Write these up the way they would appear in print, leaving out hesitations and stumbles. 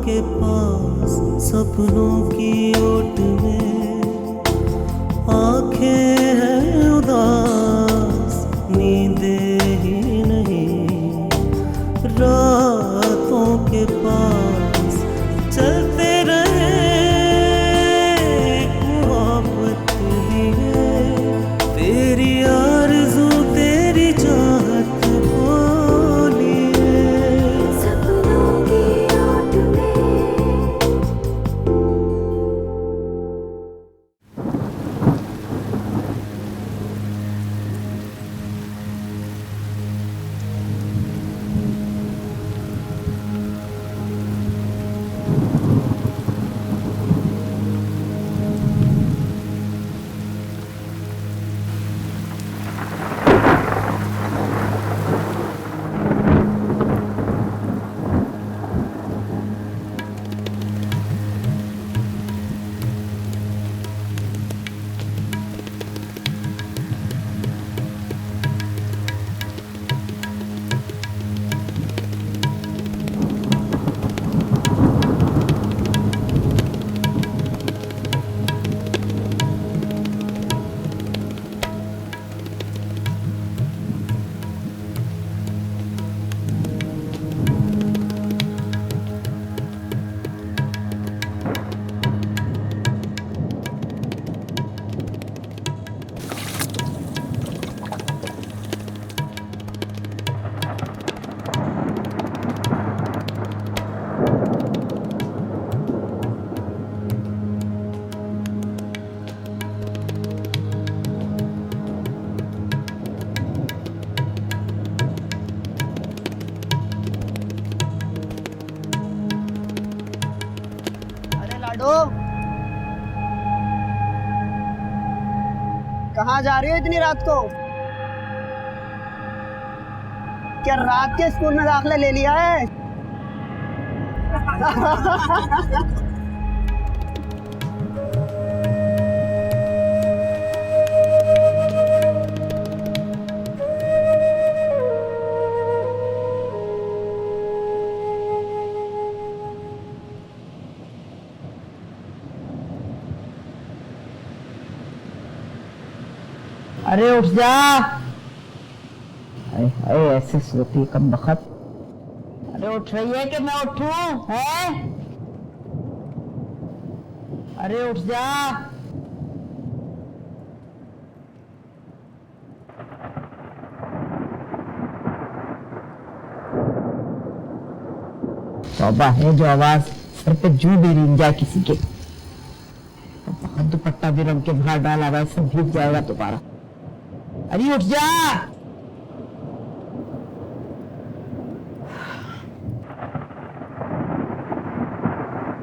के पास सपनों की ओट में आंखें हैं उदास, नींदें ही नहीं। रातों के पास चलते रहे मोहब्बत लिए, तेरी आरज़ू तेरी चाहत बोलिए। सपनों की ओट में लाडो, कहाँ जा रही हो इतनी रात को? क्या रात के स्कूल में दाखिला ले लिया है? अरे उठ जा। अरे ऐसे सोती कब बखत। अरे उठ रही है कि मैं उठूं? है? अरे उठ जा। तौबा है जो आवाज सर पे जू भी रिंग जाए किसी के। दुपट्टा भी रंग के बाहर डाला हुआ, सब भीग जाएगा दोबारा। अरे उठ जा।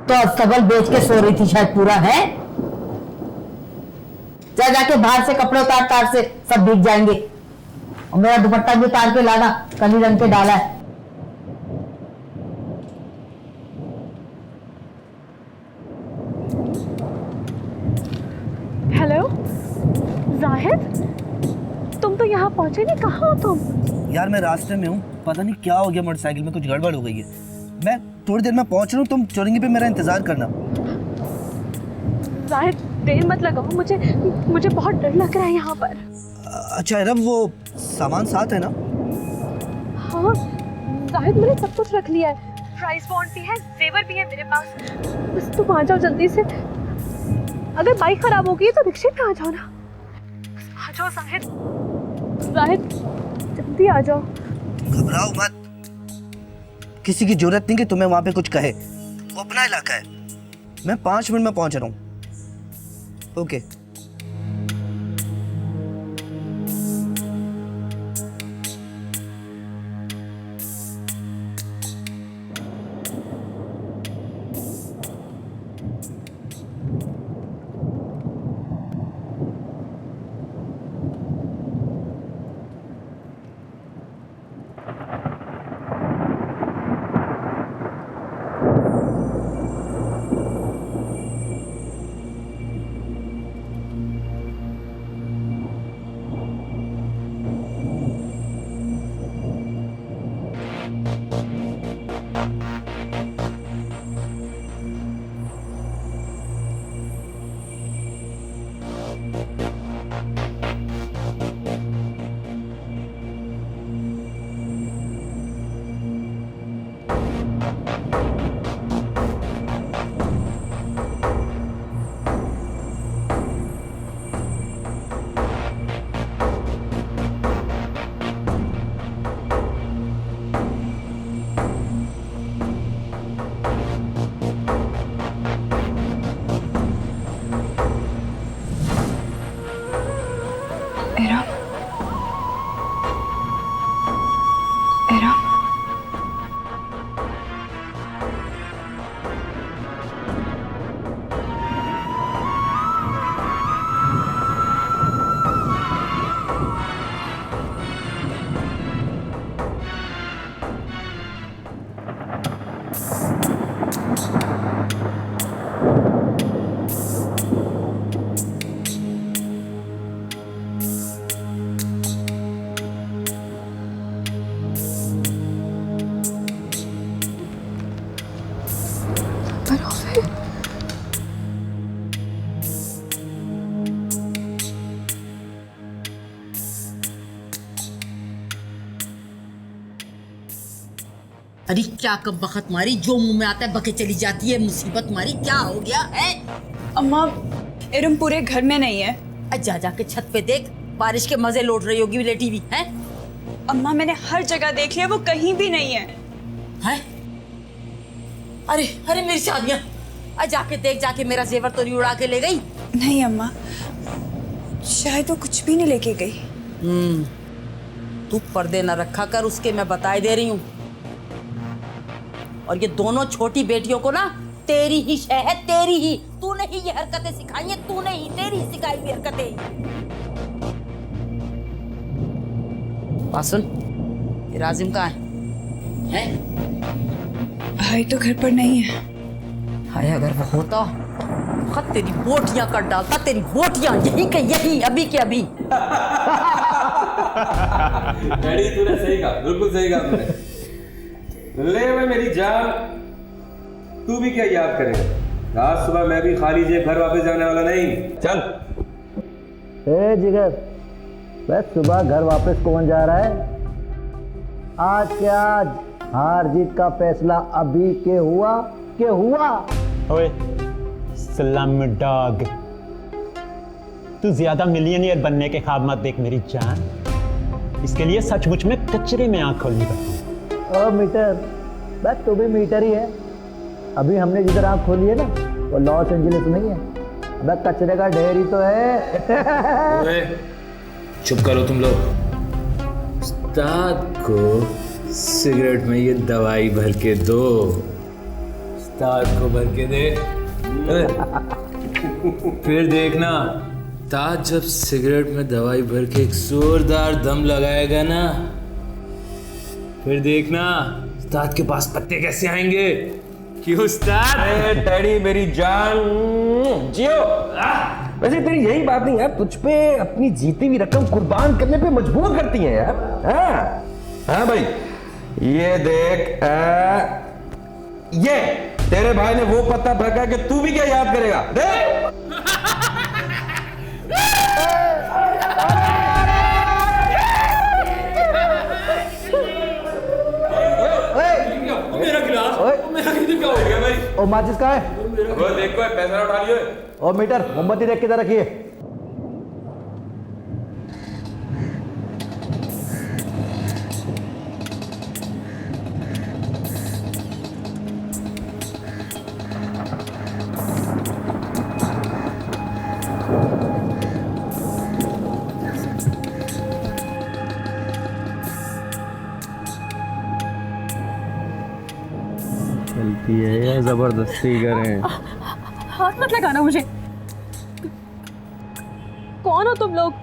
तो अस्तबल बेच के सो रही थी शायद, पूरा है। जा जाके बाहर से कपड़े उतार तार से सब भीग जाएंगे। और मेरा दुपट्टा भी उतार के लाना, कली रंग के डाला है। हेलो जाहिद, तुम तो यहाँ पहुंचे नहीं, कहाँ हो तुम? यार मैं रास्ते में हूँ, पता नहीं क्या हो गया, मोटरसाइकिल में कुछ गड़बड़ हो गई है। मैं थोड़ी देर में पहुंच रहा हूँ, तुम चौरंगी पे मेरा इंतजार करना। जाहिद देर मत लगाओ, मुझे बहुत डर लग रहा है यहाँ पर। अच्छा इरम, वो सामान साथ है ना? हाँ जाहिद, मैंने सब कुछ रख लिया है, प्राइस बॉन्ड भी है, जेवर भी है मेरे पास। बस तुम आ जाओ जल्दी से। अगर बाइक खराब होगी तो रिक्शे पे आ जाओ ना। आ जाओ जाहिद, जाहिद जल्दी आ जाओ। घबराओ मत, किसी की जरूरत नहीं कि तुम्हें वहां पे कुछ कहे, वो अपना इलाका है। मैं 5 मिनट में पहुंच रहा हूँ। ओके। अरे क्या कब बखत मारी, जो मुंह में आता है बके चली जाती है। मुसीबत मारी, क्या हो गया है? अम्मा, इरम पूरे घर में नहीं है। जा जाके छत पे देख, बारिश के मजे लौट रही होगी लेटी हुई है। अम्मा मैंने हर जगह देख लिया, वो कहीं भी नहीं है। है? अरे अरे मेरी शादियां, जाके देख, जाके मेरा जेवर तो नहीं उड़ा के ले गई? नहीं अम्मा, शायद वो कुछ भी नहीं लेके गई। तू पर्दे न रखा कर उसके, मैं बताई दे रही हूँ। और ये दोनों छोटी बेटियों को ना तेरी ही शय है, तेरी ही। तूने ही ये हरकतें सिखाई हैं, तूने ही, तेरी ही सिखाई हुई हरकतें। बात सुन, ये राजिम कहाँ है? भाई तो घर पर नहीं है। हाय, अगर वो होता खत तेरी बोटियां कर डालता, तेरी बोटियां यही के यही, अभी के अभी। डैडी तूने सही कहा, बिल्कुल सही कहा तूने। ले भाई मेरी जान, तू भी क्या याद करेगा? आज सुबह मैं भी खाली जेब घर वापस जाने वाला नहीं। चल। ए जिगर, बस सुबह घर वापस कौन जा रहा है? आज क्या आज हार जीत का फैसला अभी के हुआ के हुआ। ओए सलाम डॉग, तू ज्यादा मिलियनियर बनने के ख्वाब मत देख मेरी जान। इसके लिए सचमुच में कचरे में आंख खोलनी पड़ती। ओ मीटर, बस तू भी मीटर ही है। अभी हमने जिधर आंख खोली है ना, वो लॉस एंजलिस नहीं है, अबे कचरे का ढेर ही तो है। ओए, चुप करो तुम लोग। उस्ताद को सिगरेट में ये दवाई भर के दो, उस्ताद को भर के दे। फिर देखना, ताज जब सिगरेट में दवाई भर के एक जोरदार दम लगाएगा ना, फिर देखना उस्ताद के पास पत्ते कैसे आएंगे। क्यों उस्ताद? डैडी मेरी जान जियो। वैसे तेरी यही बात नहीं यार, तुझ पे अपनी जीती हुई रकम कुर्बान करने पे मजबूर करती है यार। हाँ भाई, ये देख, ये तेरे भाई ने वो पत्ता फेंका कि तू भी क्या याद करेगा? देख। मेरा गिलास, मेरा क्या हो गया भाई? ओ माचिस कहाँ है? वो देखो, पैसा उठा लियो। ओ मीटर, मोमबत्ती देख किधर रखी है? चलती है या जबरदस्ती करें? हाथ मत लगाना मुझे। कौन हो तुम लोग?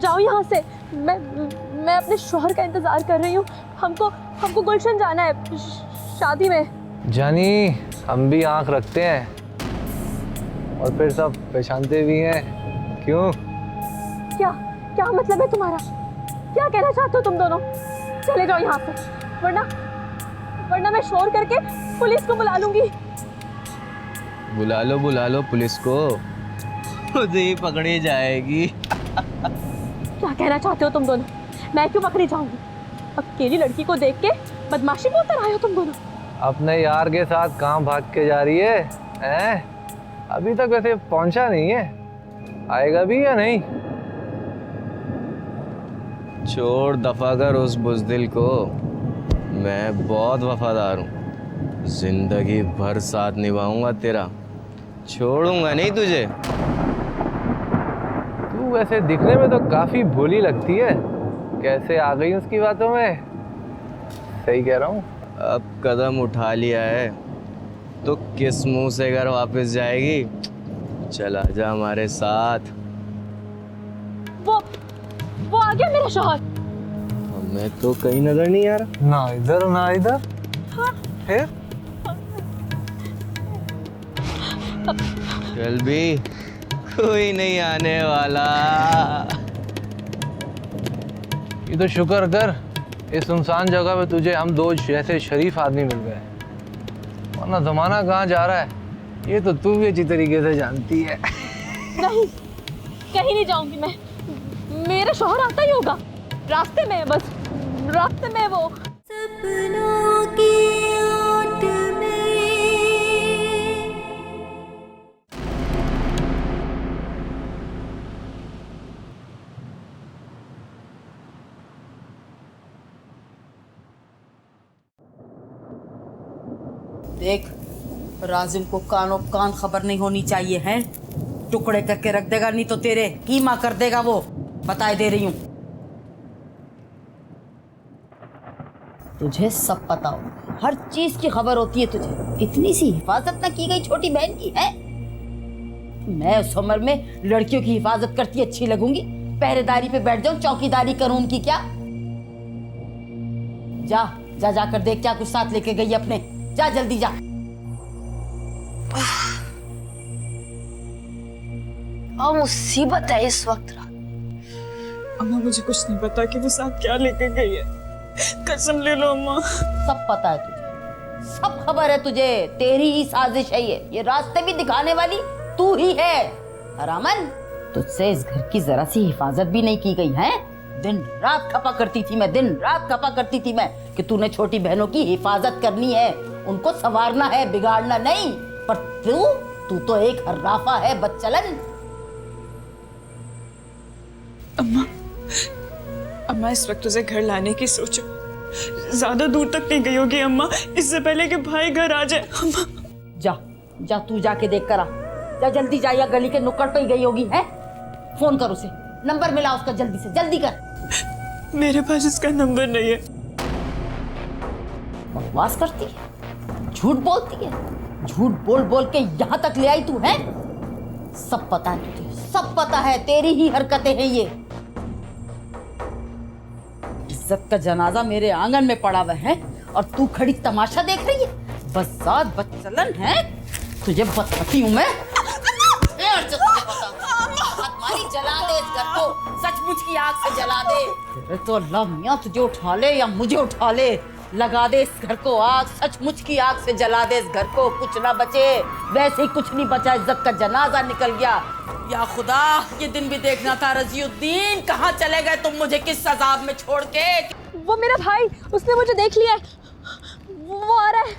जाओ यहाँ से। मैं अपने शौहर का इंतजार कर रही हूँ। हमको गुलशन जाना है शादी में। जानी, हम भी आंख रखते हैं और फिर सब पहचानते भी हैं। क्यों? क्या मतलब है तुम्हारा? क्या कहना चाहते हो तुम दोनों? चले जाओ यहाँ से, वरना मैं शोर करके पुलिस को बुला लूंगी। बुला लो पुलिस को, खुद ही पकड़ी जाएगी। क्या कहना चाहते हो तुम दोनों? मैं क्यों पकड़ी जाऊंगी? अकेली लड़की को देख के बदमाशी में उतर आए हो तुम दोनों। अपने यार के साथ कहाँ भाग के जा रही है? हैं? अभी तक वैसे पहुंचा नहीं है, आएगा भी या नहीं? छोड़ दफा कर उस बुज़दिल को, मैं बहुत वफादार हूँ, जिंदगी भर साथ निभाऊंगा तेरा, छोड़ूंगा नहीं तुझे। तू वैसे दिखने में तो काफी भोली लगती है, कैसे आ गई उसकी बातों में? सही कह रहा हूँ? अब कदम उठा लिया है तो किस मुंह से घर वापस जाएगी? चला जा हमारे साथ। वो आ गया मेरा शौहर। हमें तो कहीं नजर नहीं आ रहा। ना इधर ना इधर। हाँ। फिर चल भी, कोई नहीं आने वाला। ये तो शुक्र कर इस सुनसान जगह पे तुझे हम दो जैसे शरीफ आदमी मिल गए, वरना जमाना कहाँ जा रहा है ये तो तू भी अच्छी तरीके से जानती है। नहीं, कहीं नहीं जाऊंगी मैं। मेरा शौहर आता ही होगा, रास्ते में है, बस रास्ते में वो। सपनों की ओट में देख, राजिम को कानों कान खबर नहीं होनी चाहिए है। टुकड़े करके रख देगा, नहीं तो तेरे कीमा कर देगा वो, बताए दे रही हूं। तुझे सब पता हो, हर चीज की खबर होती है तुझे। इतनी सी हिफाजत ना की गई छोटी बहन की है। मैं उस उम्र में लड़कियों की हिफाजत करती अच्छी लगूंगी? पहरेदारी पे बैठ जाऊं, चौकीदारी करूं उनकी क्या? जा जा जाकर देख क्या कुछ साथ लेके गई अपने। जा जल्दी जा। और मुसीबत है इस वक्त रात। अम्मा मुझे कुछ नहीं पता कि वो साथ क्या लेकर गई है। कसम ले लो अम्मा। सब पता है तुझे, सब खबर है तुझे। तेरी ही साजिश है ये रास्ते भी दिखाने वाली तू ही है। हरामन, तुझसे इस घर की जरा सी हिफाजत भी नहीं की गई है। दिन रात खपा करती थी मैं, दिन रात खपा करती थी मैं कि तूने छोटी बहनों की हिफाजत करनी है, उनको संवारना है, बिगाड़ना नहीं। पर तू तो एक हर्राफा है, बदचलन। अम्मा इस वक्त तुझे घर लाने की सोचो। ज्यादा दूर तक नहीं गई होगी अम्मा, इससे पहले कि भाई घर आ जाए। अम्मा जा जा, तू जाके देख कर आ। जा जल्दी जा, या गली के नुक्कड़ पे ही गई होगी है। फोन कर उसे, नंबर मिला उसका, जल्दी से जल्दी कर। मेरे पास इसका नंबर नहीं है। बकवास करती है, झूठ बोलती है, झूठ बोल बोल के यहाँ तक ले आई तू है। सब पता है तुझे, सब पता है, तेरी ही हरकतें हैं ये। इज्जत का जनाजा मेरे आंगन में पड़ा हुआ है और तू खड़ी तमाशा देख रही है। बस बदचलन है, तुझे बताती हूँ मैं। मारी जला दे इस घर को, सचमुच की आग से जला दे। तो अल्लाह मियां तुझे उठा ले या मुझे उठा ले, लगा दे इस घर को आग, सचमुच की आग से जला दे इस घर को, कुछ ना बचे। वैसे ही कुछ नहीं बचा, इज्जत का जनाजा निकल गया। या खुदा, ये दिन भी देखना था। रजीउद्दीन, कहाँ चले गए तुम मुझे किस अजाब में छोड़ के? वो मेरा भाई, उसने मुझे देख लिया है, वो आ रहा है।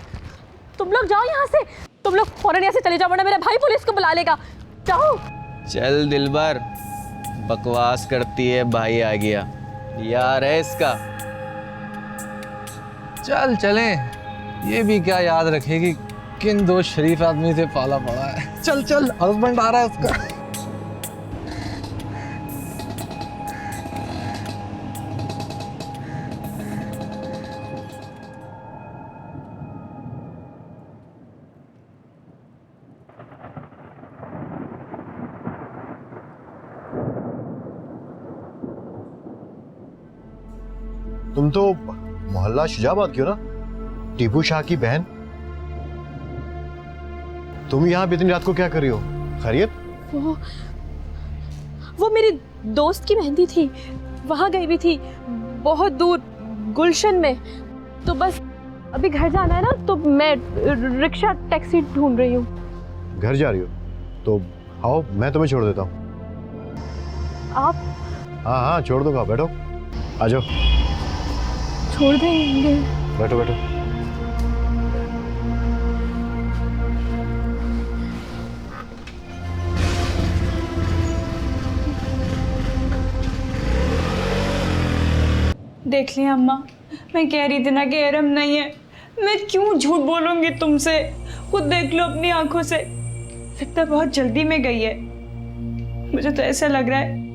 तुम लोग जाओ यहाँ से, तुम लोग फौरन यहाँ से चले जाओ, वरना मेरा भाई पुलिस को बुला लेगा। जाओ। चल दिलबर, बकवास करती है, भाई आ गया, यार है इसका। चल चलें, ये भी क्या याद रखेगी किन दो शरीफ आदमी से पाला पड़ा है। चल चल, हस्बैंड आ रहा है उसका। तुम तो मोहल्ला शुजाबाद क्यों ना, टीपू शाह की बहन। तुम यहाँ पे इतनी रात को क्या कर रही हो? खैरियत? वो मेरी दोस्त की मेहंदी थी, वहां गई हुई थी, बहुत दूर गुलशन में। तो बस अभी घर जाना है ना, तो मैं रिक्शा टैक्सी ढूंढ रही हूँ। घर जा रही हो? तो आओ, मैं तुम्हें छोड़ देता हूँ। आप? हाँ हाँ, छोड़ दूंगा, बैठो, आ जाओ। छोड़ देंगे? बैठो बैठो। देख लिया अम्मा, मैं कह रही थी ना कि एरम नहीं है। मैं क्यों झूठ बोलूंगी तुमसे? खुद देख लो अपनी आंखों से। लगता बहुत जल्दी में गई है। मुझे तो ऐसा लग रहा है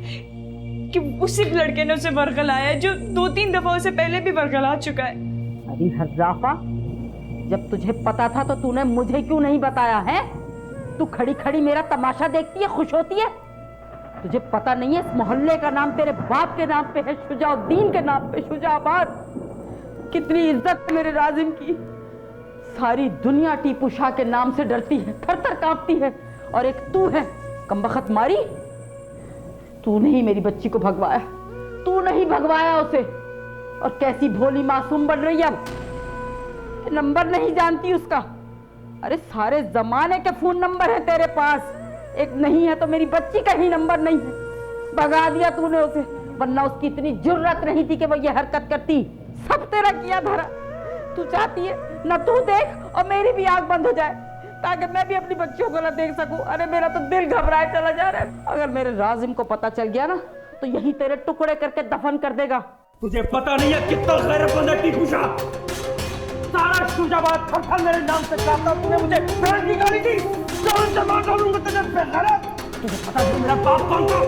कि उसी लड़के ने उसे बरगलाया है जो 2-3 दफा उसे पहले भी बरगला चुका है। अरे हर्राफा, जब तुझे पता था तो तूने मुझे क्यों नहीं बताया है? तू खड़ी खड़ी मेरा तमाशा देखती है, खुश होती है। तुझे पता नहीं है इस मोहल्ले का नाम तेरे बाप के नाम पे है, शुजाउद्दीन के नाम पे, शुजाबाद। कितनी इज्जत है मेरे राजिम की। सारी दुनिया टीपू शाह के नाम से डरती है, थर थर कांपती है, और एक तू है कमबख्त मारी। तूने ही मेरी बच्ची को भगवाया, तूने ही भगवाया उसे। और कैसी भोली मासूम बन रही है अब। नंबर नहीं जानती उसका। अरे सारे जमाने के फोन नंबर है तेरे पास, एक नहीं है तो मेरी बच्ची का ही नंबर नहीं है। भगा दिया तूने उसे, वरना उसकी इतनी जुर्रत नहीं थी कि वो ये हरकत करती। सब तेरा किया धरा। तू चाहती है ना तू देख और मेरी भी आंख बंद हो जाए ताकि मैं भी अपनी बच्चियों को ना देख सकूं। अरे मेरा तो दिल घबराए चला जा रहा है। अगर मेरे राजिम को पता चल गया ना तो यही तेरे टुकड़े करके दफन कर देगा। तुझे पता नहीं है कितना गैरतमंद है टीपू शाह। सारा शुजाबाद थर मेरे नाम से काटता। तूने मुझे जान निकाली थी, जान से मार डालूंगा तुझे बेगैरत। तुझे पता है मेरा बाप कौन था?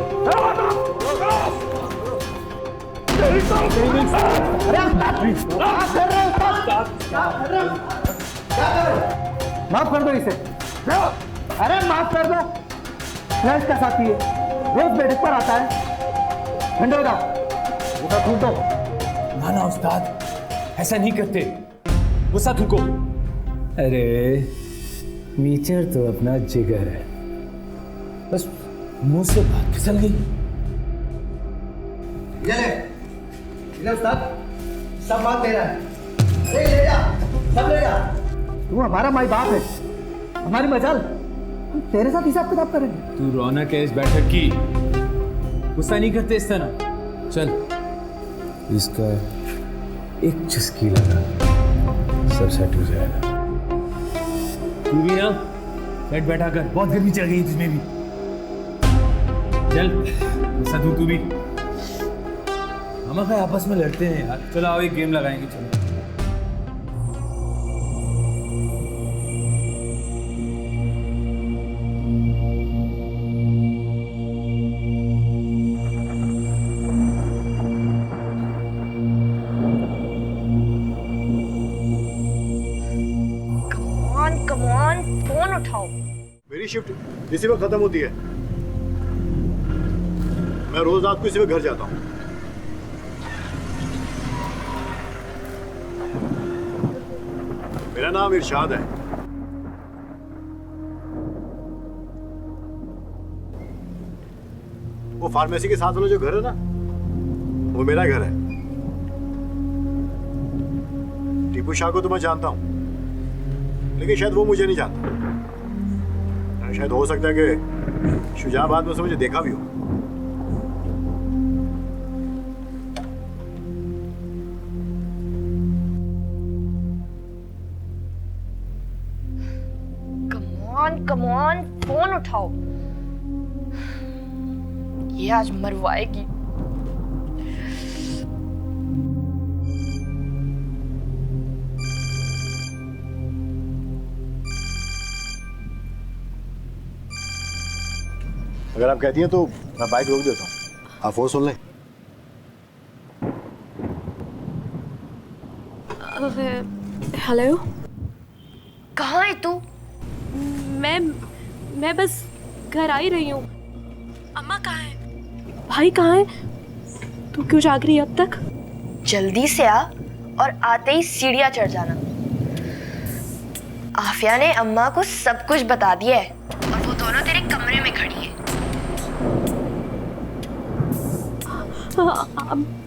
माफ कर दो इसे। अरे माफ कर दो। मैं इसका साथी है, रोज बैठक पर आता है। ठंडे हो जाओ, तो ना ना उस्ताद, ऐसा नहीं करते। गुस्सा थूको। अरे मीटर तो अपना जिगर है, बस मुंह से बात फिसल गई। ले उस्ताद, सब बात तेरा है। ले जा, सब ले जा। तू हमारा माई बाप है, हमारी मजाल। हम तेरे साथ हिसाब किताब करेंगे। तू रौनक है इस बैठक की, गुस्सा नहीं करते इस तरह। चल, इसका एक चुस्की लगा, सब सेट हो जाएगा। तू भी ना सेट बैठा कर, बहुत गर्मी चल गई तुझमें भी। चल गुस्सा तू भी। हम आपस में लड़ते हैं यार। चलो आओ एक गेम लगाएंगे। चलो फोन उठाओ। मेरी शिफ्ट इसी वक्त खत्म होती है। मैं रोज रात को इसी वक्त घर जाता हूँ। मेरा नाम इरशाद है। वो फार्मेसी के साथ वाला जो घर है ना, वो मेरा घर है। टीपू शाह को तो मैं जानता हूँ, लेकिन शायद वो मुझे नहीं जानता। शायद हो सकता है कि शुजाबाद में उसने मुझे देखा भी हो। कम ऑन, फोन उठाओ। ये आज मरवाएगी। अगर आप कहती हैं तो मैं बाइक रोक देता हूँ, आप वो सुन लें। हेलो, कहाँ है तू? मैं बस घर आ ही रही हूँ। अम्मा कहाँ है? भाई कहाँ है? तू क्यों जाग रही है अब तक? जल्दी से आ और आते ही सीढ़ियाँ चढ़ जाना। आफिया ने अम्मा को सब कुछ बता दिया है और वो दोनों तेरे कमरे में खड़ी है।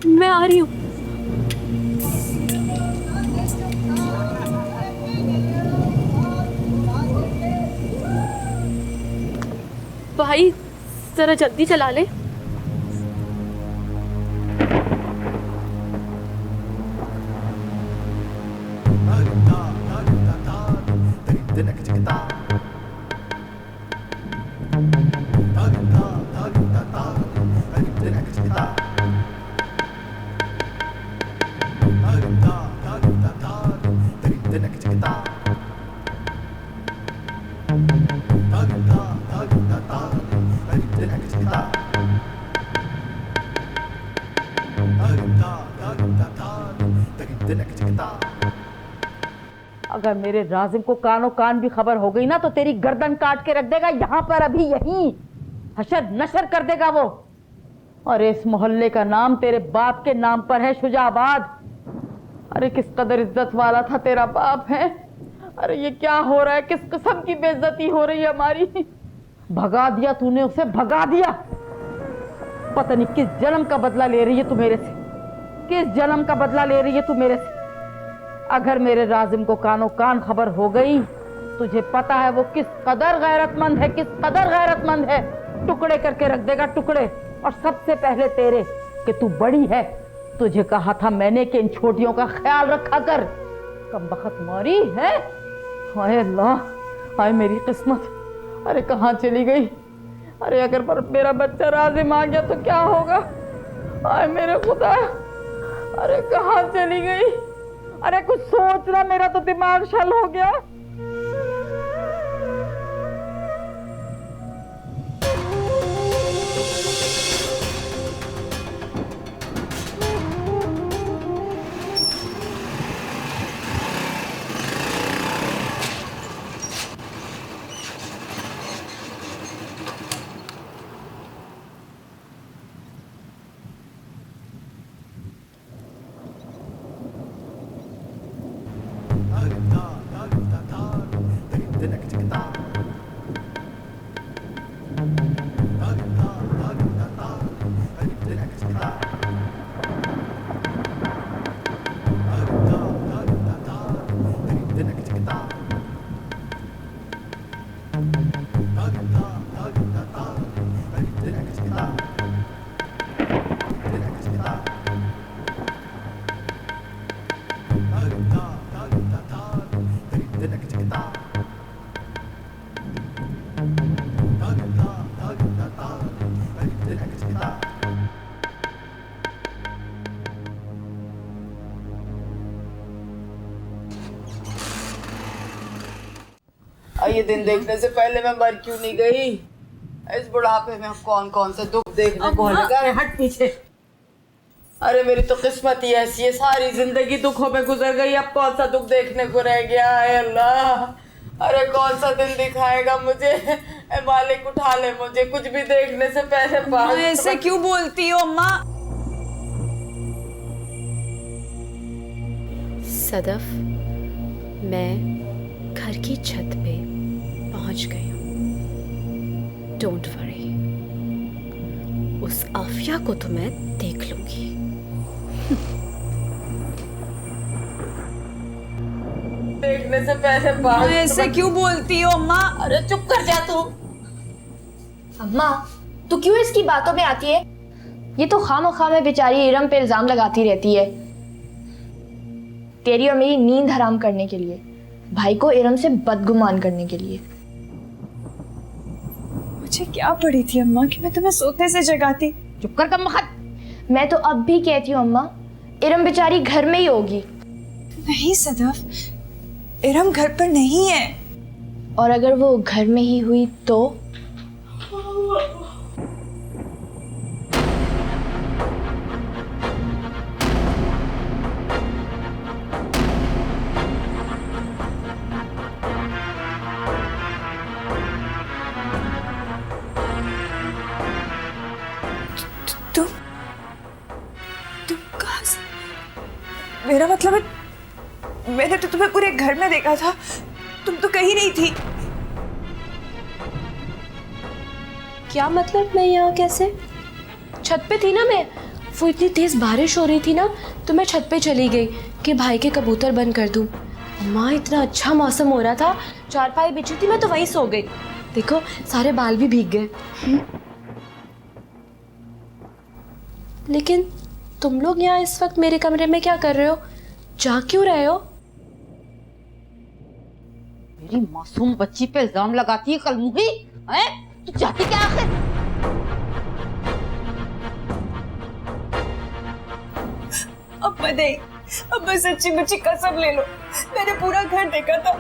मैं आ रही हूँ। भाई जरा जल्दी चला ले। अगर मेरे राजिम को कानो कान भी खबर हो गई ना तो तेरी गर्दन काट के रख देगा यहाँ पर, अभी यहीं हशर नशर कर देगा वो। और इस मोहल्ले का नाम तेरे बाप के नाम पर है, शुजाबाद। अरे किस कदर इज्जत वाला था तेरा बाप है। अरे ये क्या हो रहा है? किस किस्म की बेइज्जती हो रही है हमारी। भगा दिया तूने उसे, भगा दिया। पता नहीं किस जन्म का बदला ले रही है तू मेरे से, किस जन्म का बदला ले रही है तू मेरे से। अगर मेरे राजिम को कानो कान खबर हो गई, तुझे पता है वो किस कदर गैरतमंद है, किस कदर गैरतमंद है। टुकड़े करके रख देगा, टुकड़े। और सबसे पहले तेरे, कि तू बड़ी है, तुझे कहा था मैंने कि इन छोटियों का ख्याल रखा कर। कम बखत मारी है। हाय अल्लाह, हाय मेरी किस्मत। अरे कहाँ चली गई? अरे अगर पर मेरा बच्चा राजिम आ गया तो क्या होगा? हाय मेरे खुदा, अरे कहाँ चली गई? अरे कुछ सोचना, मेरा तो दिमाग शल हो गया। ये दिन देखने से पहले मैं मर क्यों नहीं गई? इस बुढ़ापे में कौन कौन से दुख देखने को लगा। अरे हट पीछे। अरे मेरी तो किस्मत ही ऐसी है, सारी जिंदगी दुखों में गुजर गई, अब कौन सा दुख देखने को रह गया है अल्लाह। अरे कौन सा दिन दिखाएगा मुझे? ए मालिक उठा ले मुझे, कुछ भी देखने से पहले पास। ऐसे क्यों बोलती हो अम्मा? सदफ, मैं घर की छत पे पहुंच गई हूँ। डोंट वरी, उस आफिया को तो मैं देख लूंगी। देखने से पहले पास। ऐसे क्यों बोलती हो अम्मा? अरे चुप कर जा तू। अम्मा, तू क्यों इसकी बातों में आती है? ये तो खामोखा में बेचारी इरम पे इल्जाम लगाती रहती है, तेरी और मेरी नींद हराम करने के लिए, भाई को इरम से बदगुमान करने के लिए। मुझे क्या पड़ी थी अम्मा कि मैं तुम्हें सोते से जगाती? चुप कर कम बखत। मैं तो अब भी कहती हूँ अम्मा, इरम बेचारी घर में ही होगी। नहीं सदफ, इरम घर पर नहीं है। और अगर वो घर में ही हुई तो? मेरा मतलब है, मैंने तो तुम्हें पूरे घर में देखा था, तुम तो कहीं नहीं थी। क्या मतलब मैं यहाँ कैसे? छत पे थी ना मैं, वो इतनी तेज बारिश हो रही थी ना, तो मैं छत पे चली गई कि भाई के कबूतर बंद कर दूँ। माँ, इतना अच्छा मौसम हो रहा था, चारपाई बिछी थी, मैं तो वहीं सो गई। देखो सारे बाल भी भीग गए। लेकिन तुम लोग यहाँ इस वक्त मेरे कमरे में क्या कर रहे हो? जा क्यों रहे हो? मेरी मासूम बच्ची पे इल्जाम लगाती है कलमुही, हैं? तू चाहती क्या आखिर? अब सच्ची मुच्ची कसम ले लो, मैंने पूरा घर देखा था,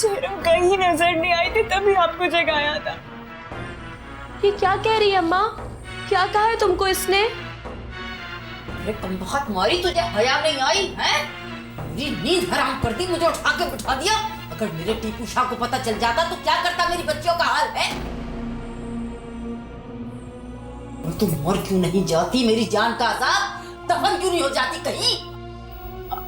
इरम कहीं नजर नहीं आई थी, तभी आपको जगाया था। ये क्या कह रही है अम्मा? क्या कहा है तुमको इसने? अरे कमबख्त मारी, तुझे हया नहीं आई हैं? मेरी नींद हराम कर दी, मुझे उठा के बिठा दिया। अगर मेरे टीपू शाह को पता चल जाता तो क्या करता मेरी बच्चियों का हाल है? और तुम मर क्यों नहीं जाती? मेरी जान का अजाब दफन क्यों नहीं हो जाती कहीं?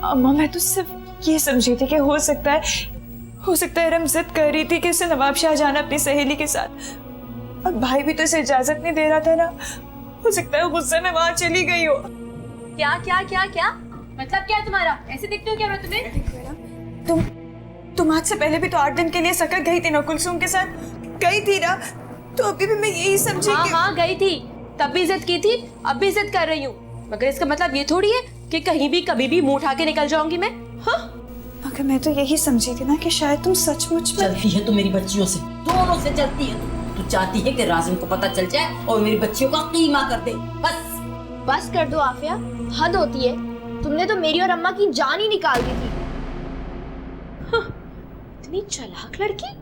अम्मा, मैं तो सिर्फ ये समझी थी कि हो सकता है इरम जिद कर रही थी कि उसे नवाब शाह जाना अपनी सहेली के साथ, और भाई भी तो इसे इजाजत नहीं दे रहा था ना। हो सकता है गुस्से में वहां चली गई हो। क्या क्या क्या क्या मतलब क्या है तुम्हारा? ऐसे दिखते हो क्या मैं तुम्हें? तुम आज से पहले भी तो 8 दिन के लिए सकत गई थी ना कुलसुम के साथ, गई थी ना? तो अभी भी मैं यही समझी हाँ, हाँ गई थी, तब भी जिद की थी, अब भी जिद कर रही हूँ। मगर इसका मतलब ये थोड़ी है कि कहीं भी कभी भी मुंह उठा के निकल जाऊंगी मैं। हाँ मगर मैं तो यही समझी थी ना कि शायद तुम सचमुच में जलती है तू मेरी बच्चियों से, दोनों से जलती है तू। तू चाहती है कि राजिम को पता चल जाए और मेरी बच्चियों का कीमा कर दे। बस कर दो आफिया, हद होती है। तुमने तो मेरी और अम्मा की जान ही निकाल दी थी। हाँ, इतनी चालाक लड़की।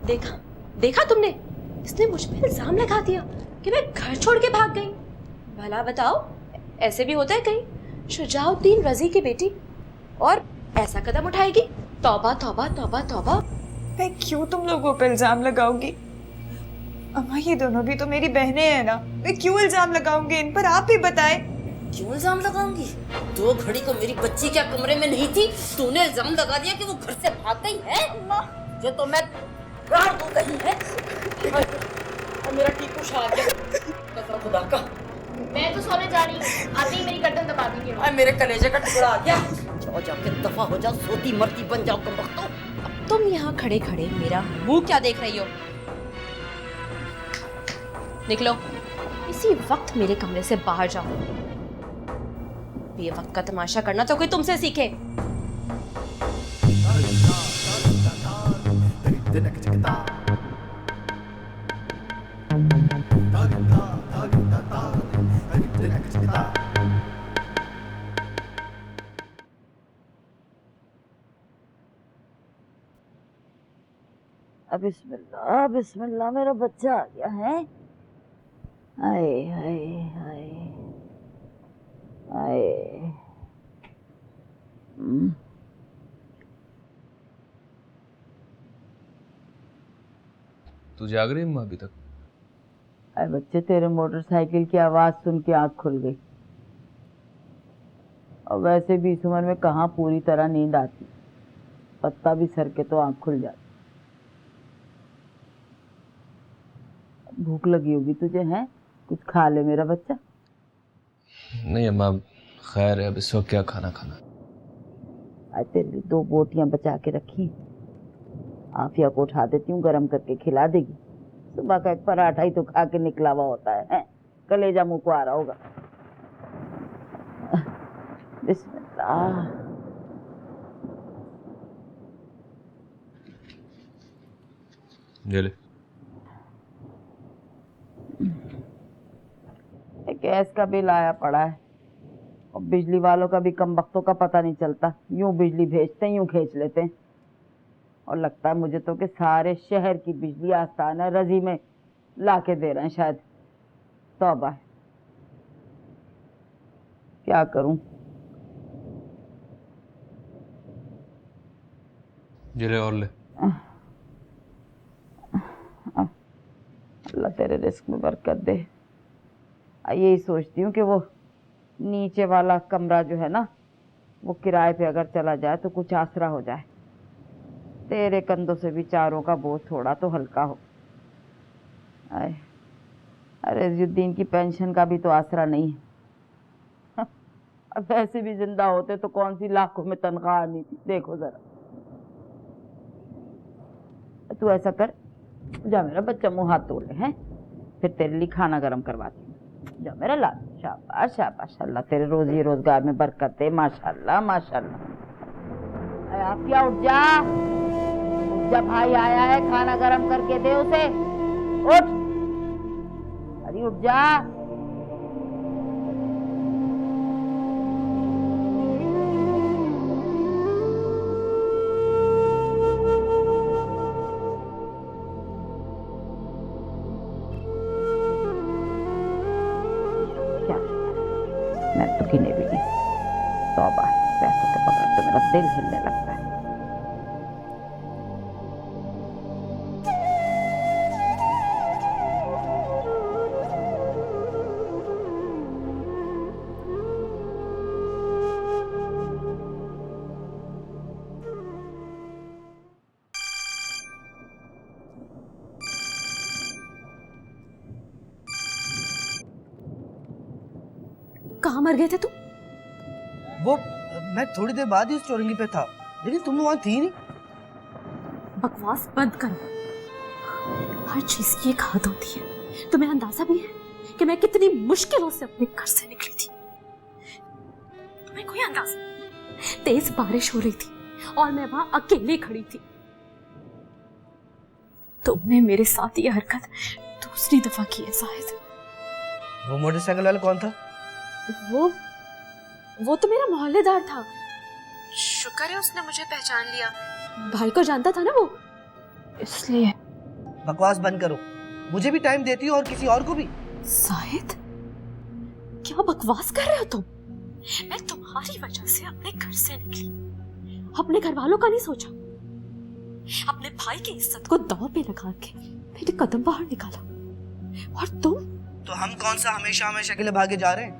देखा देखा तुमने, इसने मुझ पे इल्जाम लगा दिया कि मैं घर छोड़ के भाग गई। भला बताओ, ऐसे भी होता है कहीं शुजाउद्दीन रजी की बेटी और ऐसा कदम उठाएगी? तौबा तौबा तौबा तौबा। मैं क्यों तुम लोगों पे इल्जाम लगाऊंगी? अम्मा ये दोनों भी तो मेरी बहनें हैं ना, मैं क्यों इल्जाम लगाऊंगी इन पर? आप ही बताएं। क्यों इल्जाम लगाऊंगी? 2 घड़ी को मेरी बच्ची क्या कमरे में नहीं थी? तूने इल्जाम लगा दिया कि वो घर से भाग गई है। जो तो मैं रार दूं कहीं है। और मेरा टीपू आ गया, कसम खुदा का। मैं तो सोने जा रही हूँ, आते ही मेरी गर्दन दबा देंगे। और मेरे कलेजे का टुकड़ा आ गया। जाओ जाके दफा हो जाओ, सोती मरती बन जाओ कमबख्तो। अब तुम यहाँ खड़े खड़े मेरा मुंह क्या देख रही हो? निकलो, इसी वक्त मेरे कमरे से बाहर जाओ। बेवक्त का तमाशा करना तो कोई तुमसे सीखे। अब बिस्मिल्लाह बिस्मिल्लाह, मेरा बच्चा आ गया है। हाय हाय हाय हाय। तू जाग रही अम्मा अभी तक? अरे बच्चे, तेरे मोटरसाइकिल की आवाज सुन के आँख खुल गई। और वैसे भी इस उम्र में कहाँ पूरी तरह नींद आती, पत्ता भी सर के तो आँख खुल जाती। भूख लगी होगी तुझे, हैं? कुछ खा ले मेरा बच्चा। नहीं अम्मा, खैर है, अब इस वक्त क्या खाना खाना। आज तेरे लिए 2 बोटियां बचा के रखी, आफिया को उठा देती हूँ, गरम करके खिला देगी। सुबह का एक पराठा ही तो खा के निकला हुआ होता है? कलेजा मुंह को आ रहा होगा। बिस्मिल्लाह। ये ले। गैस का बिल आया पड़ा है और बिजली वालों का भी कम वक्तों का पता नहीं चलता। यूं बिजली भेजते हैं, यूं खींच लेते हैं। और लगता है मुझे तो कि सारे शहर की बिजली आस्थाना रजी में लाके दे रहे हैं शायद। तौबा है, क्या करूं? ये ले और ले। अल्लाह तेरे रिस्क में बरकत दे। यही सोचती हूँ कि वो नीचे वाला कमरा जो है ना, वो किराए पे अगर चला जाए तो कुछ आसरा हो जाए। तेरे कंधों से भी चारों का बोझ थोड़ा तो हल्का हो। अरे रजीउद्दीन की पेंशन का भी तो आसरा नहीं है। अब वैसे भी जिंदा होते तो कौन सी लाखों में तनख्वाह आनी थी। देखो जरा, तू ऐसा कर, जा मेरा बच्चा मुंह हाथ धो ले, हैं? फिर तेरे लिए खाना गर्म करवाती हूँ। जा मेरा लाल। शाबाश शाबाश, अल्लाह तेरे रोजी रोजगार में बरकत दे। माशाल्लाह माशाल्लाह। आफिया उठ जा, जब भाई आया है खाना गरम करके दे उसे। उठ, अरे उठ जा। मैं तो गिने भी नहीं। तौबा है, पैसों के बगैर तो मेरा दिल हिलने लगता है। कहाँ मर गए थे तुम? वो मैं थोड़ी देर बाद ही उस चौरंगी पे था, लेकिन तुम वहां थी नहीं। बकवास बंद करो। हर चीज की एक हद होती है। तुम्हें अंदाजा भी है कि मैं कितनी मुश्किलों से अपने घर से निकली थी। तुम्हें कोई अंदाजा नहीं। तेज बारिश हो रही थी और मैं वहां अकेली खड़ी थी। तुमने मेरे साथ ये हरकत दूसरी दफा की है शायद। वो मोटरसाइकिल वाला कौन था? वो तो मेरा मोहल्लेदार था। शुक्र है उसने मुझे पहचान लिया। भाई को जानता था ना वो, इसलिए। बकवास बंद करो, मुझे भी टाइम देती हो और किसी और को भी। शाहिद, क्या बकवास कर रहे हो तुम? मैं तुम्हारी वजह से अपने घर से निकली, अपने घर वालों का नहीं सोचा, अपने भाई की इज्जत को दांव पे लगा के मैंने कदम बाहर निकाला। और तुम? तो हम कौन सा हमेशा हमेशा के लिए भागे जा रहे हैं?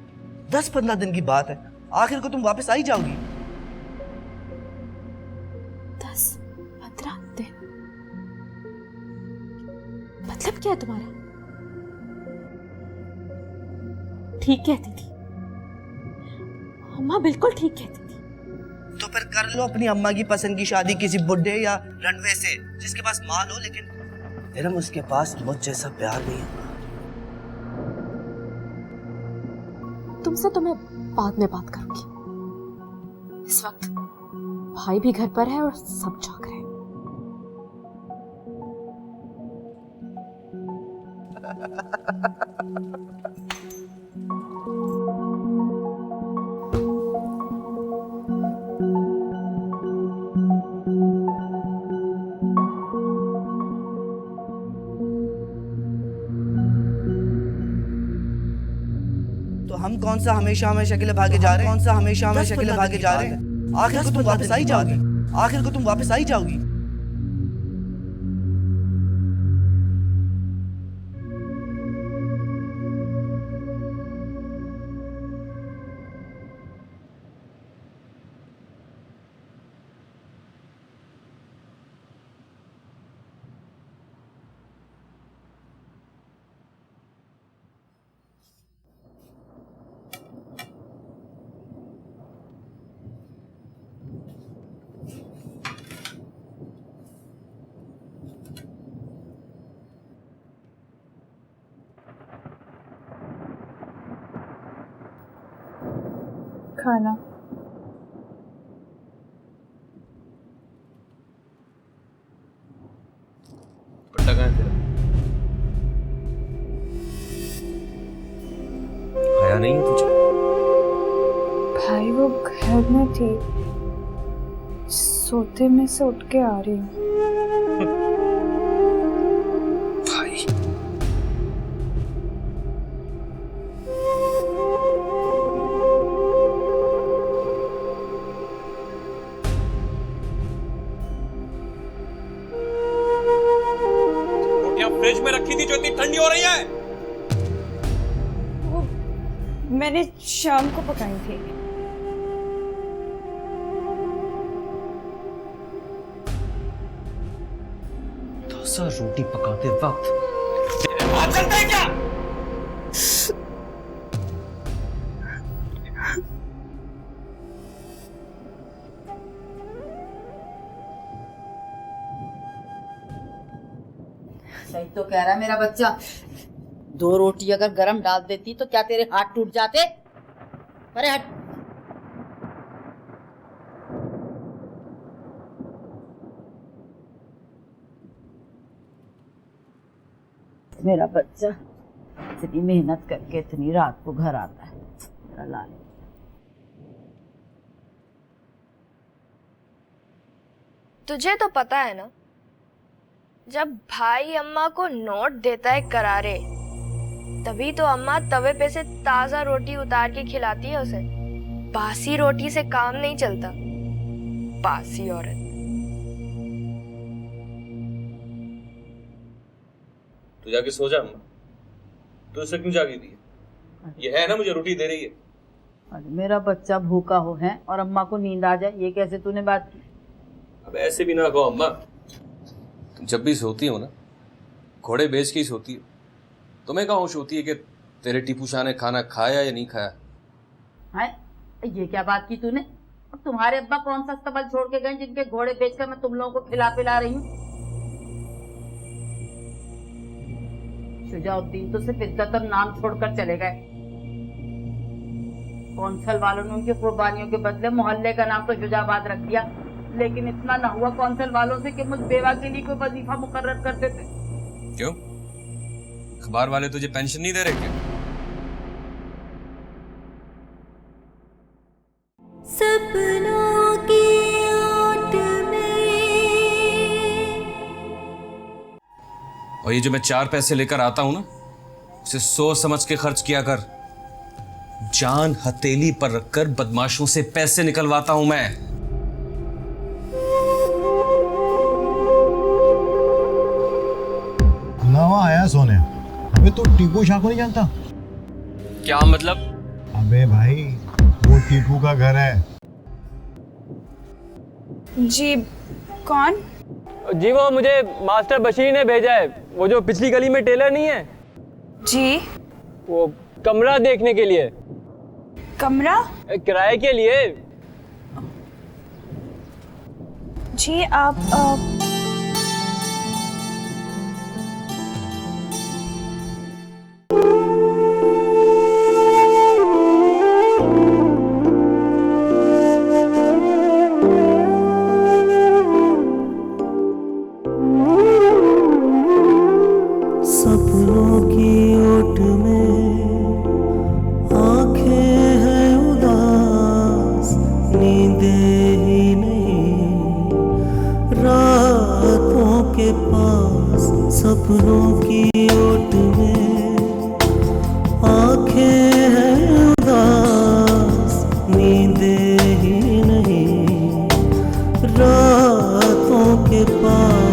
10-15 दिन की बात है, आखिर को तुम वापस आई जाओगी। 10-15 दिन? मतलब क्या है तुम्हारा? ठीक कहती थी अम्मा, बिल्कुल ठीक कहती थी। तो फिर कर लो अपनी अम्मा की पसंद की शादी किसी बुड्ढे या रनवे से जिसके पास माल हो, लेकिन इरम उसके पास मुझ जैसा प्यार नहीं है। तुमसे तो मैं बाद में बात करूंगी। इस वक्त भाई भी घर पर है और सब जाग रहे हैं। हम कौन सा हमेशा हमेशा के लिए भागे जा रहे हैं? कौन सा हमेशा हमेशा के लिए भागे जा रहे हैं? आखिर को तुम वापस आई जाओगी, आखिर को तुम वापस आई जाओगी। खाना। पट्टा कहाँ है तेरा? आया नहीं है तुझे? भाई वो घर में थी, सोते में से उठ के आ रही हूँ। भाई फ्रिज में रखी थी जो इतनी ठंडी हो रही है। वो मैंने शाम को पकाई थी। डोसा रोटी पकाते वक्त तेरे हाथ चलते हैं क्या? सही तो कह रहा है मेरा बच्चा। 2 रोटी अगर गरम डाल देती तो क्या तेरे हाथ टूट जाते? अरे हट। मेरा बच्चा इतनी मेहनत करके इतनी रात को घर आता है, मेरा लाल। तुझे तो पता है ना, जब भाई अम्मा को नोट देता है करारे, तभी तो अम्मा तवे पे से ताजा रोटी उतार के खिलाती है उसे। बासी रोटी से काम नहीं चलता, बासी औरत। तू जाके सो जा अम्मा। तू इससे क्यों जागी थी? ये है ना मुझे रोटी दे रही है। अरे मेरा बच्चा भूखा हो है और अम्मा को नींद आ जाए, ये कैसे तूने बात की? अब ऐसे भी ना कहो अम्मा। तुम जब भी सोती हो ना, घोड़े बेच के ही सोती हो। तुम्हें कहाँ होश होती है कि तेरे टीपू शाह ने खाना खाया या नहीं खाया? है ये क्या बात की तूने? अब तुम्हारे अब्बा कौन सा अस्तबल छोड़ के गए जिनके घोड़े बेचकर मैं तुम लोगों को खिला पिला रही हूँ? शुजाउद्दीन तो सिर्फ इज्जत और नाम छोड़कर चले गए। कौंसल वालों ने उनकी कुर्बानियों के बदले मोहल्ले का नाम तो शुजाबाद रख दिया, लेकिन इतना न हुआ कौंसल वालों से कि मुझ बेवा के लिए कोई वजीफा मुकर्रर कर देते। क्यों? अखबार वाले तुझे पेंशन नहीं दे रहे क्या? सपनों की ओट में। और ये जो मैं 4 पैसे लेकर आता हूं ना, उसे सोच समझ के खर्च किया कर। जान हथेली पर रखकर बदमाशों से पैसे निकलवाता हूं मैं। नवा आया सोने। अबे तू टीपू शाह को नहीं जानता? क्या मतलब? अबे भाई वो टीपू का घर है। जी कौन? जी वो मुझे मास्टर बशीर ने भेजा है, वो जो पिछली गली में टेलर नहीं है जी। वो कमरा देखने के लिए। कमरा? किराए के लिए। जी आप सपनों की ओट में आंखें हैं उदास, नींदें ही नहीं रातों के पास। सपनों की ओट में आंखें हैं उदास, नींदें ही नहीं रातों के पास।